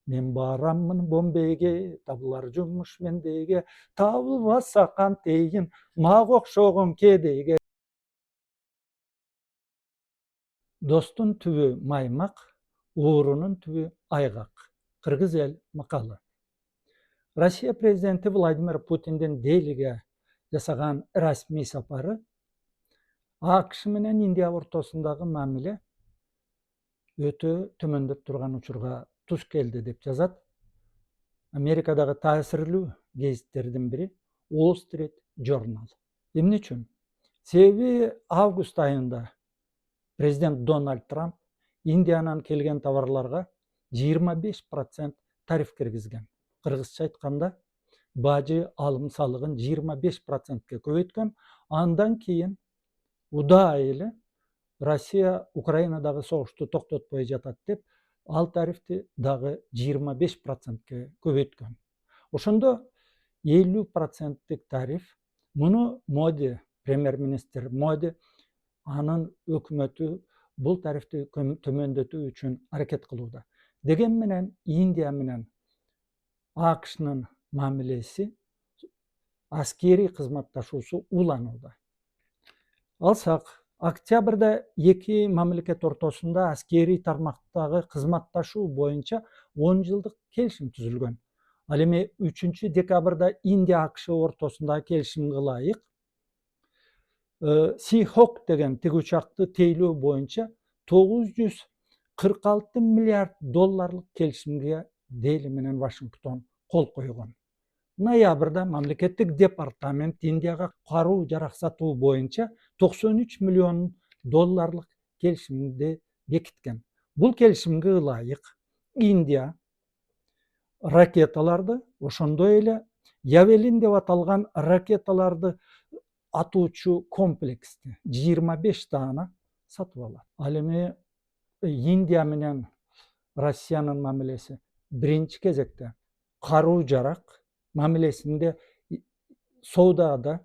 Мен бараммын Бомбейге, табылар жумуш мендеге, табылбаса кантейин, мага окшогон кедейге. Достун түбү маймак, уурунун түбү айгак. Кыргыз эл макалы. Россия президенти Владимир Путиндин Делиге жасаган расмий сапары АКШ менен Индия ортосундагы мамиле өтө төмөндөп турган учурга туш келди деп жазат Америкадагы таасирлүү гезиттердин бири Wall Street Journal. Эмне үчүн? Себеби август айында президент Дональд Трамп Индиянан келген товарларга 25% тариф киргизген. Кыргызча айтканда, бажы алым салыгын 25%ке көбөйткөн. Андан кийин удаа эле Россия Украинадагы согушту токтотпой жатат деп, ал тарифти дагы 25%ке көбөйткөн. Ошондо 50%тик тариф. Муну Моди, премьер-министр Моди, анын өкмөтү бул тарифти төмөндөтүү үчүн аракет кылууда. Деген менен Индия менен АКШнын мамилеси, аскери кызматташуусу уланууда. Алсак, октябрда эки мамлекет ортосунда аскери тармактагы кызматташуу боюнча 10 жылдык келишим түзүлгөн. Ал эми 3 декабрда Индия АКШ ортосундагы келишимге ылайык Seahawk деген тиги учакты тейлөө боюнча 946 миллиард долларлык келишимге Дели менен Вашингтон кол койгон. Ноябрда мамлекеттик департамент Индияга каруу жарак сатуу боюнча 93 миллион долларлык келишимди бекиткен. Бул келишимге ылайык Индия ракеталарды, ошондой эле Явелин деп аталган ракеталарды атуучу комплексти 25 даана сатып алат. Ал эми Индия менен Россиянын мамилеси биринчи кезекте каруу жарак мамилесинде соодада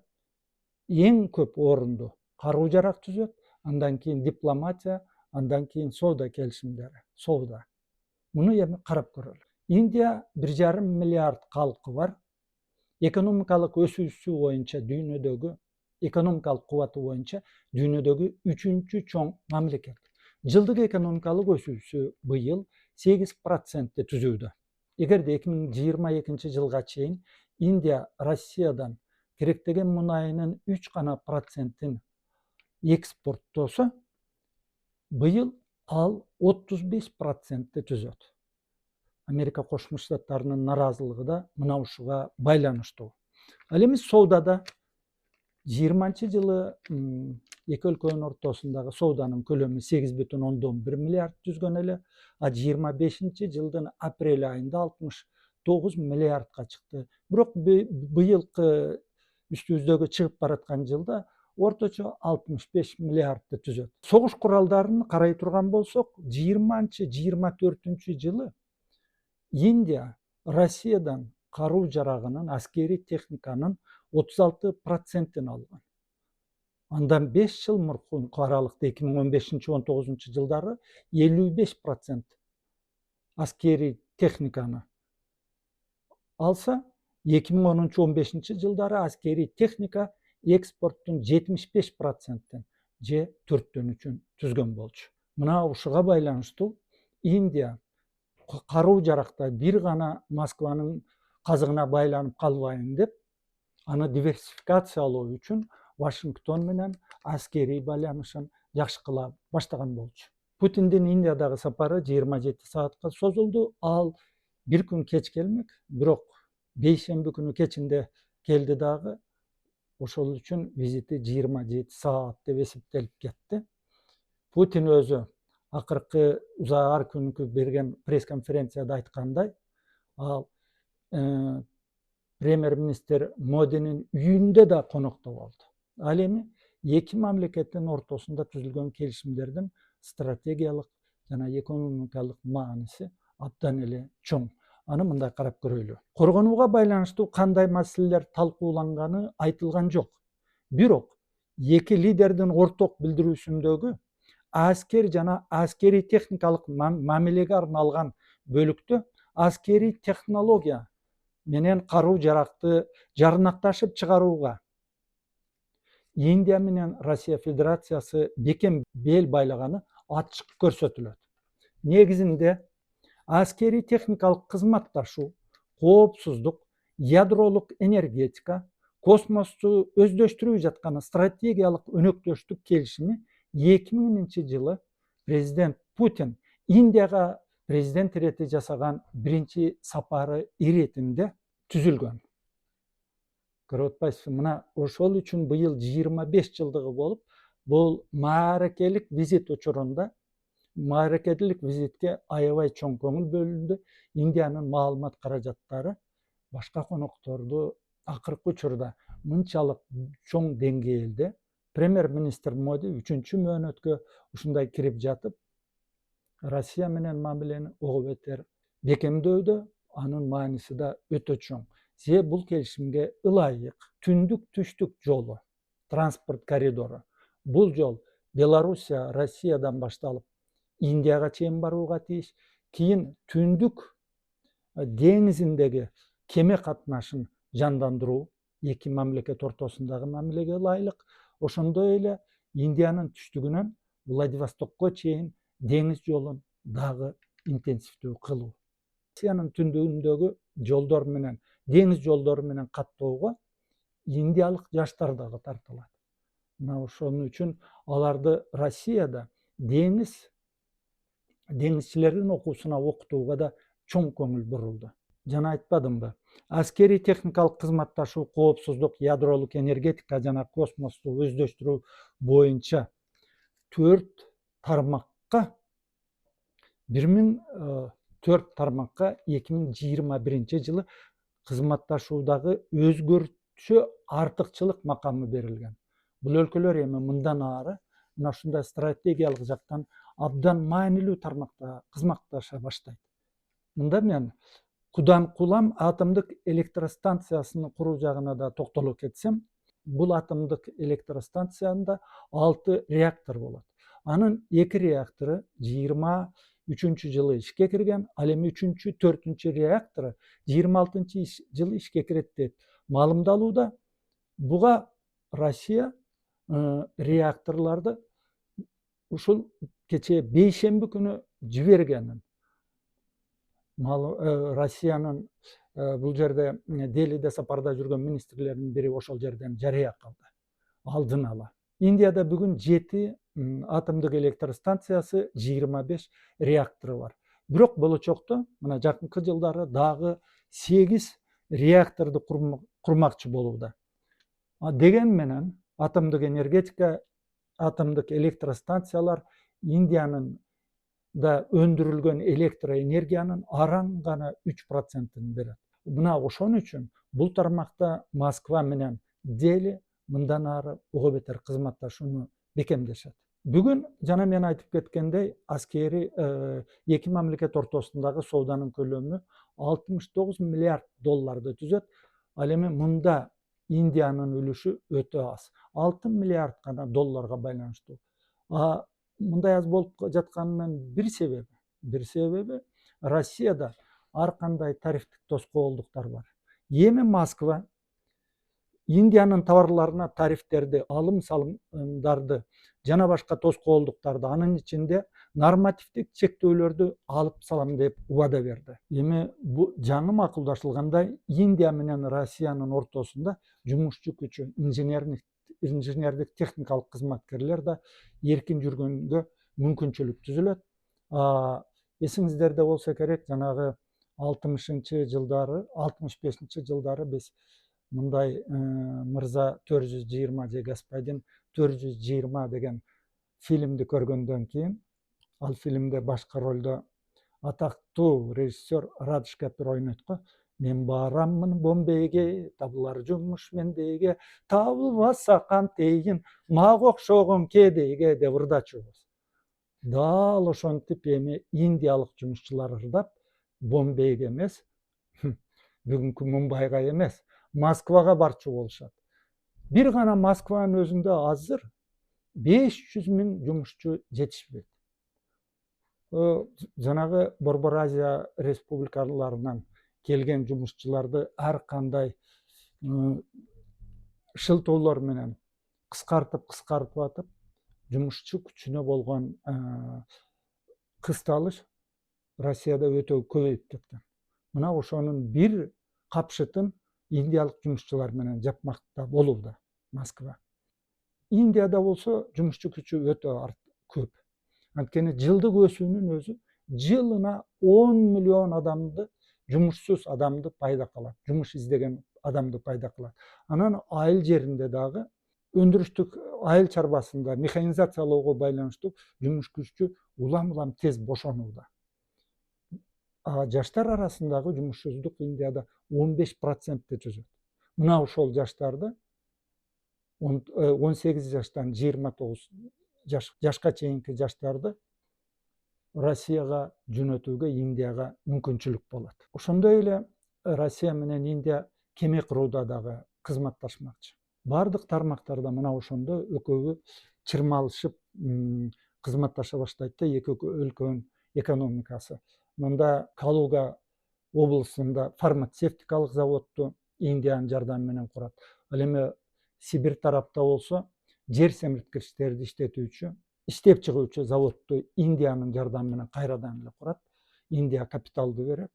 эң көп орунду каруу жарак түзөт, андан кийин дипломатия, андан кийин соода келишимдери, соода. Муну эми карап көрөлү. Индия 1,5 миллиард калкы бар. Экономикалык өсүүсү боюнча дүйнөдөгү, экономикалык кубаты боюнча дүйнөдөгү 3-чү чоң мамлекет. Жылдык экономикалык өсүүсү быйыл 8%-ти түзүүдө. Эгерде 2022 жылга чейин Индия Россиядан керектеген мунайынын 3% экспорттосо, быйыл ал 35%-ти түзөт. Америка Кошмо Штаттарынын наразылыгы да мына ушуга байланыштуу. Ал эми соодада 20 жылы эки өлкөнүн ортосундагы сооданын көлөмү 8,1 миллиард түзгөн эле, а 25 жылдын апрель айында 69 миллиардка чыкты. Бирок быйылкы үстүбүздөгү чыгып бараткан жылда орточо 65 миллиардты түзөт. Согуш куралдарын карай турган болсок, 20-24 жылы Индия Россиядан каруу жарагынын, аскери техниканын 36%-ин алган. Андан 5 жыл муркунку аралыкта 2015-19 жылдары 55% аскери техниканы алса, 2010-15 жылдары аскери техника экспорттун 75%-ин же 4/3-ün түзгөн болчу. Мына ушуга байланыштуу Индия каруу жаракта бир гана Москванын казыгына байланып калбайын деп, аны диверсификациялоо үчүн Вашингтон менен аскери байланышын жакшы кыла баштаган болчу. Путиндин Индиядагы сапары 27 саатка созулду. Ал бир күн кеч келмек, бирок бейшемби күнү кечинде келди дагы. Ошол үчүн визити 27 саат деп эсептелип кетти. Путин өзү акыркы ар күнкү берген пресс-конференцияда айткандай, ал премьер-министр Модинин үйүндө да конокто болду. Ал эми эки мамлекеттин ортосунда түзүлгөн келишимдердин стратегиялык жана экономикалык мааниси абдан эле чоң. Аны мындай карап көрөлү. Коргонууга байланыштуу кандай маселелер талкууланганы айтылган жок. Бирок эки лидердин орток билдирүүсүндөгү аскер жана аскери техникалык мамилеге арналган бөлүктө askeri технология менен каруу жаракты жарнакташып чыгарууга Индия менен Россия Федерациясы бекем бел байлаганы ачык көрсөтүлөт. Негизинде аскери техникалык кызматташуу, коопсуздук, ядролук энергетика, космосту өздөштүрүп жаткан стратегиялык өнөктөштүк келишими 2000-жылы президент Путин Индияга президент ирети жасаган биринчи сапары иретинде түзүлгөн. Көрүп атпайсызбы, мына ошол үчүн быйыл 25 жылдыгы болуп, бул мааракелик визит учурунда мааракелик визитке аябай чоң көңүл бөлүндү. Индиянын маалымат каражаттары башка конокторду акыркы учурда мынчалык чоң деңгээлде премьер-министр Моди 3-чү мөөнөткө ушундай кирип жатып, Россия менен мамилени ого бетер бекемдөөдө, анын мааниси да өтө чоң. Себеби бул келишимге ылайык түндүк түштүк жолу, транспорт коридору. Бул жол Белоруссия, Россиядан башталып Индияга чейин барууга тийиш. Кийин түндүк деңизиндеги кеме катнашын жандандыруу эки мамлекет ортосундагы мамилеге ылайык. Ошондой эле Индиянын түштүгүнөн Владивостокко чейин деңиз жолун дагы интенсивдүү кылуу. Россиянын түндүгүндөгү жолдор менен, деңиз жолдору менен каттоого индиялык жаштар дагы тартылат. Мына ошон үчүн аларды Россияда деңизчилердин окуусуна окутууга да чоң көңүл бурулду. Жана айтпадымбы, аскери техникалык кызматташуу, коопсуздук, ядролук энергетика жана космосту өздөштүрүү боюнча 4 тармакка 2021 жылы кызматташуудагы өзгөрчү артыкчылык макамы берилген. Бул өлкөлөр эми мындан ары мына ушундай стратегиялык жактан абдан маанилүү тармакта кызматташа баштайт. Мында мен Кудан-Кулам атомдук электростанциясын куруу жагына да токтоло кетсем, бул атомдук электростанциянда 6 реактор болот. Анын 2 реактору 23-жылы ишке кирген, ал эми 3-чү, 4-чү реактору 26-жылы ишке кирет деп маалымдалууда. Буга Россия реакторларды ушул кечээ бейшемби күнү жибергенин Россиянын бул жерде Делиде сапарда жүргөн министрлердин бири ошол жерден жарыя кылды, алдын ала. Индияда бүгүн 7 атомдук электростанциясы, 25 реактору бар. Бирок болочокто мына жакынкы жылдары дагы 8 реакторду курмакчы болууда. Деген менен атомдук энергетика, атомдук электростанциялар Индиянын да өндүрүлгөн электроэнергиянын араң гана 3%-ын берет. Мына ошон үчүн бул тармакта Москва менен Дели мындан ары ого бетер кызматташууну бекемдешет. Бүгүн жана мен айтып кеткендей, аскери эки мамлекет ортосундагы сооданын көлөмү 69 миллиард долларды түзөт. Ал эми мында Индиянын үлүшү өтө аз. 6 миллиард гана долларга байланыштуу. Мындай аз болуп жатканынын бир себеби Россияда ар кандай тарифтик тоскоолдуктар бар. Эми Москва Индиянын товарларына тарифтерди, алым-салымдарды жана башка тоскоолдуктарды, анын ичинде нормативдик чектөөлөрдү алып салам деп убада берди. Эми бул жаңы макулдашылгандай Индия менен Россиянын ортосунда жумушчу күчү, инженердик техникалык кызматкерлер да эркин жүргөнгө мүмкүнчүлүк түзүлөт. Эсиңиздерде болсо керек, жанагы 60-жылдары, 65-жылдары биз мындай Мырза 420 же Господин 420 деген фильмди көргөндөн кийин, ал фильмде башкы ролдо атактуу режиссер Радыш Капер ойнойт. Мен бараммын Бомбейге, табылар жумуш мендейге, табылбаса кантейин, мага окшогон кедейге деп ырдачу. Дал ошентип эми индиялык жумушчулар ырдап Бомбейге эмес, бүгүнкү Мумбайга эмес, Москвага барчу болушат. Бир гана Москванын өзүндө азыр 500 000 жумушчу жетишпейт. жанагы Борбор Азия республикаларынан келген жумушчуларды ар кандай шылтоолор менен кыскартып атып, жумушчу күчүнө болгон кысталыш Россияда өтө көбөйүп кеткен. Мына ошонун бир капшытын индиялык жумушчулар менен жапмакта болууда Москва. Индияда болсо жумушчу күчү өтө көп. Анткени жылдык өсүүнүн өзү жылына 10 миллион адамды, жумушсуз адамды пайда кылат, жумуш издеген адамды пайда кылат. Анан айыл жеринде дагы өндүрүштүк айыл чарбасында механизациялоого байланыштуу жумуш күчү улам тез бошонууда. Жаштар арасындагы жумушсуздук Индияда 15%-ти түзөт. Мына ошол жаштарды 18 жаштан 29 жашка чейинки жаштарды Россияга жөнөтүүгө Индияга мүмкүнчүлүк болот. Ошондой эле Россия менен Индия кеме курууда дагы кызматташмакчы. Бардык тармактарда мына ошондо экөөгө чырмалышып кызматташа баштайт да эки өлкөнүн экономикасы. Мында Калуга облусунда фармацевтикалык заводду Индиянын жардамы менен курат. Ал эми Сибирь тарапта болсо жер семирткичтерди иштеп чыгуучу заводду Индиянын жардамы менен кайрадан эле курат. Индия капиталды берет.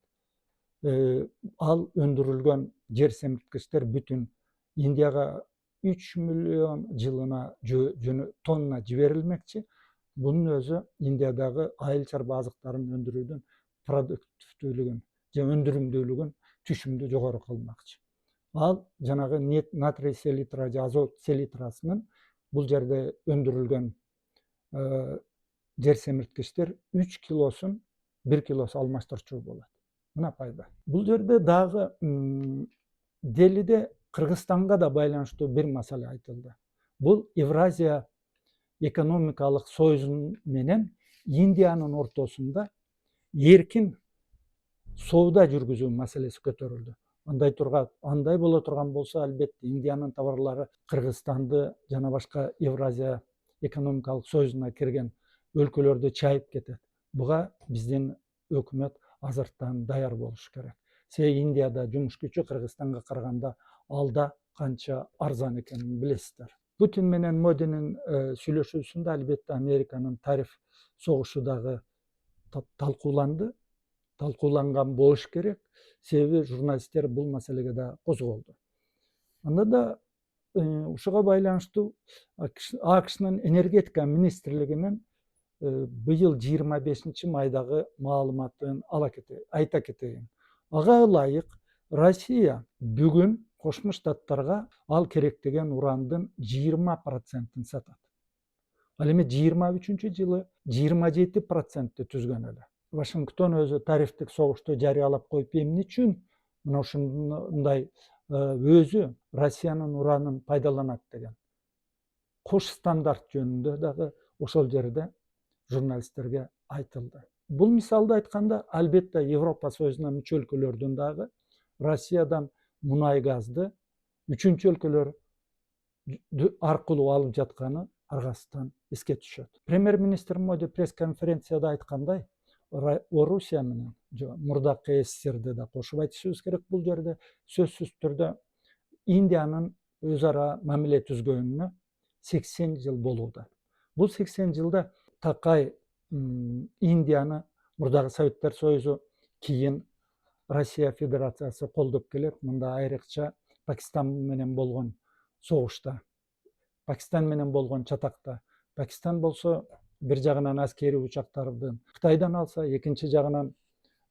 Ал өндүрүлгөн жер семирткичтер бүтүн Индияга 3 миллион жылына тонна жиберилмекчи. Bunun өзү Индиядагы айыл чарба азыктарын өндүрүүдүн продуктивдүүлүгүн же өндүрүмдүүлүгүн түшүмдүү жогору кылмакчы. Ал жанагы натрий селитра же азот селитрасынын бул жерде өндүрүлгөн жер семирткичтер 3 килосун 1 килосу алмаштырчу болот. Мына пайда. Бул жерде дагы Делиде Кыргызстанга да байланыштуу бир маселе айтылды. Бул Евразия экономикалык союзу менен Индиянын ортосунда эркин соода жүргүзүү маселеси көтөрүлдү. Андай боло турган болсо, албетте Индиянын товарлары Кыргызстанды жана башка Евразия экономикалык союзуна кирген өлкөлөрдү чайып кетет. Буга биздин өкмөт азыртан даяр болуш керек. Индияда жумуш күчү Кыргызстанга караганда алда канча арзан экенин билесиздер. Путин менен Модинин сүйлөшүүсүндө албетте Американын тариф согушу дагы талкууланган болуш керек. Себеби журналисттер бул маселеге да козголду. Анда да ушуга байланыштуу АКШнын энергетика министрлигинин быйыл 25-майдагы маалыматын айта кетейин. Ага ылайык Россия бүгүн Кошмо Штаттарга ал керектеген урандын 20%-ин сатат. Ал эми 23-жылы 27%-ти түзгөн эле. Вашингтон өзү тарифтик согушту жарыялап коюп, эмне үчүн мына ушундай өзү Россиянын уранын пайдаланат деген. Кош стандарт жөнүндө дагы ошол жерде журналисттерге айтылды. Бул мисалды айтканда, албетте Европа Союзуна мүчө өлкөлөрдүн дагы Россиядан мунай газды үчүнчү өлкөлөр аркылуу алып жатканы аргасынан эске түшөт. Премьер-министр Моди пресс-конференцияда айткандай, Орусия менен мурдакы СССРди да кошуп айтышыбыз керек бул жерде сөзсүз түрдө Индиянын өз ара мамиле түзгөнүнө 80 жыл болууда. Бул 80 жылда Такай Индияны мурдагы Советтер Союзу кийин Россия Федерациясы колдоп келет. Мында айрыкча Пакистан менен болгон согушта, Пакистан менен болгон чатакта. Пакистан болсо бир жагынан аскери учактардын Кытайдан алса, экинчи жагынан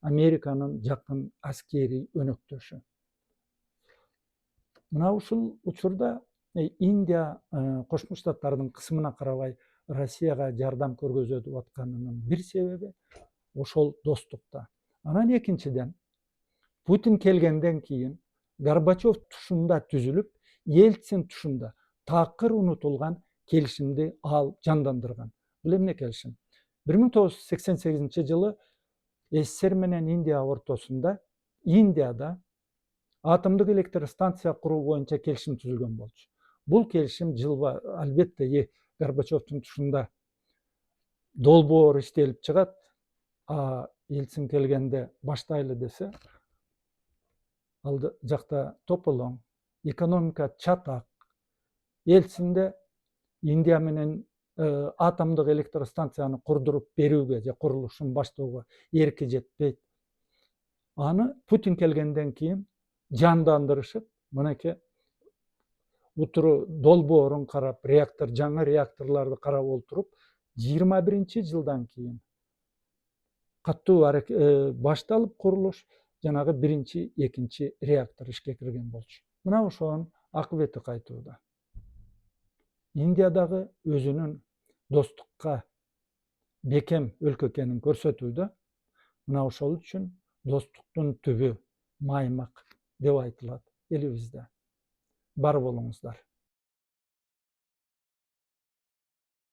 Американын жакын аскери өнөктөшү. Мына ушул учурда Индия Кошмо Штаттардын кысымына карабай Россияга жардам көргөзүп атканынын бир себеби ошол достукта. Анан экинчиден Путин келгенден кийин Горбачев тушунда түзүлүп, Ельцин тушунда такыр унутулган келишимди ал жандандырган. Бул эмне келишим? 1988 жылы СССР менен Индия ортосунда Индияда атомдук электростанция куруу боюнча келишим түзүлгөн болчу. Бул келишим жылба албетте Горбачевдун тушунда долбоор иштелип чыгат. Elçin kelgende baştaylı dese, aldı jakta topolon, ekonomika çatak. Elçinde India menen atomduk elektrostansiyany kurdurup berүүge je kuruluşun başlauga erki jetpeyt. Any Putin kelgenden kiyin jandandyrışyp, mınake uturu dolboorun karap, жаңы reaktorlарды karap olturup 21-nji jyldan kiyin kattуу baştalyp kuruluş janagı birinci, ekinci reaktor işke kirgen bolчу. Mına ошонун akıbeti kaytuуда. Indiadagı özünün dostlukka bekem өлkө ekenin көрсөtүүдө, mına ошол үчүn dostluktun tübü maymak dep aytylat elibizde. Bar bolуңуздар.